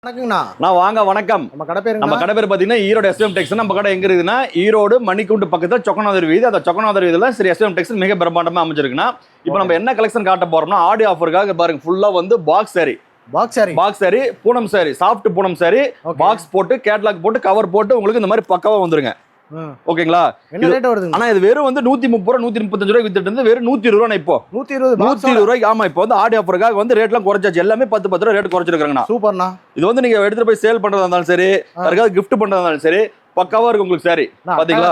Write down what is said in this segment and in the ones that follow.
நான் வாங்க வணக்கம். நம்ம கடை பேர் பாத்தீங்கன்னா ஈரோடு எஸ்எம் டெக்ஸ். நம்ம கடை எங்க இருக்குன்னா ஈரோடு மணிக்கூண்டு பக்கத்துல சொக்கநாதர் வீதி. அந்த சொக்கநாதர் வீதியில சரி எஸ்எம் டெக்ஸ் மிக பிரம்மாண்டமா அமைஞ்சிருக்குன்னா இப்போ நம்ம என்ன கலெக்ஷன் காட்ட போறோம்னா ஆடி ஆஃபருக்காக பாருங்க. ஃபுல்லா வந்து box sorry Poonam sorry soft Poonam sorry box போட்டு கேட்லாக் போட்டு கவர் போட்டு உங்களுக்கு இந்த மாதிரி பக்காவா வந்துருங்க. ஓகேங்களா? என்ன ரேட் வருது? ஆனா இது வெறும் வந்து 130 ரூபாய் 135 ரூபாய் வித்துட்டு இருந்து வெறும் 120 ரூபாய் இப்போ 120 ரூபாய். ஆமா, இப்போ வந்து ஆடி ஆஃபருக்காக வந்து ரேட்லாம் குறைச்சாச்சு. எல்லாமே 10 ரூபாய் ரேட் குறைச்சிருக்காங்கண்ணா. சூப்பர்ண்ணா. இது வந்து நீங்க எடுத்துட்டு போய் சேல் பண்றதா இருந்தாலும் சரி, யாருக்காவது கிஃப்ட் பண்றதா இருந்தாலும் சரி, பக்காவா இருக்கு உங்களுக்கு சாரி. பாத்தீங்களா?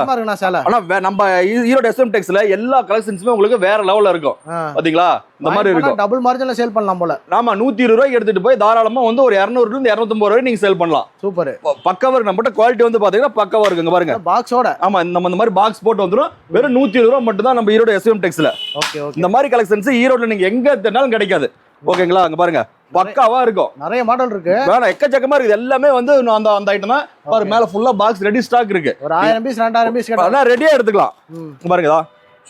ஆனா நம்ம ஈரோடு எஸ்எம் டெக்ஸ்ல எல்லா கலெக்ஷன்ஸுமே உங்களுக்கு வேற லெவல்ல இருக்கும். பாத்தீங்களா? இந்த மாதிரி இருக்கும். டபுள் மார்ஜின்ல சேல் பண்ணலாம் போல. ஆமா, 120 ரூபாய்க்கு எடுத்துட்டு போய் தாராளமா வந்து ஒரு 200 இருந்து 250 ரூபாய் நீங்க சேல் பண்ணலாம். சூப்பர். பக்காவா இருக்கு. நம்ம குவாலிட்டி வந்து பாத்தீங்கன்னா பக்காவா இருக்குங்க பாருங்க. பாக்ஸோட. ஆமா, நம்ம இந்த மாதிரி பாக்ஸ் போட்டு வந்துரும். வெறும் 120 ரூபாய் மட்டும் தான் நம்ம ஈரோடு எஸ்எம் டெக்ஸ்ல. Okay okay. இந்த மாதிரி கலெக்ஷன்ஸ் ஈரோட்ல நீங்க எங்க தேடினாலும் கிடைக்காது. ஓகேங்களா? அங்க பாருங்க பக்காவா இருக்கும். நிறைய மாடல் இருக்கு. வேணா எக்கச்சக்கமா இருக்கு. எல்லாமே வந்து அந்த அந்த ஐட்டம் தான். பாரு மேல ஃபுல்லா பாக்ஸ் ரெடி ஸ்டாக் இருக்கு. ஒரு 1000 பீஸ் 2000 பீஸ் கேட்டா ரெடியா எடுத்துக்கலாம். பாருங்கடா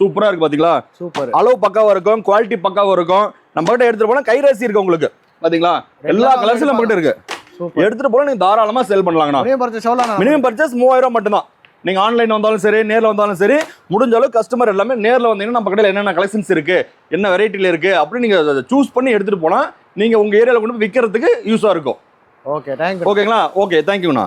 சூப்பரா இருக்கு பாத்தீங்களா? சூப்பர். அளவு பக்காவா இருக்கும், குவாலிட்டி பக்காவா இருக்கும். நம்ம கிட்ட எடுத்துட்டு போனா கைராசி இருக்கு உங்களுக்கு. பாத்தீங்களா? எல்லா கலர்ஸ்லயும் நம்ம கிட்ட இருக்கு. எடுத்துட்டு போனா நீங்க தாராளமா சேல் பண்ணலாம்ண்ணா. மினிமம் பர்ச்சேஸ் 3000 மட்டும் தான். நீங்க ஆன்லைன் வந்தாலும் சரி, நேர்ல வந்தாலும் சரி, முடிஞ்ச அளவு கஸ்டமர் எல்லாமே நேர்ல வந்தீங்கன்னா நம்ம கடையில என்னென்ன கலெக்ஷன்ஸ் இருக்கு, என்ன வெரைட்டில இருக்கு அப்படி நீங்க சூஸ் பண்ணி எடுத்துட்டு போனா நீங்க உங்க ஏரியால கொண்டு போய் விற்கிறதுக்கு யூஸா இருக்கும். Okay, thank you. ஓகேங்களா? ஓகே, தேங்க்யூண்ணா.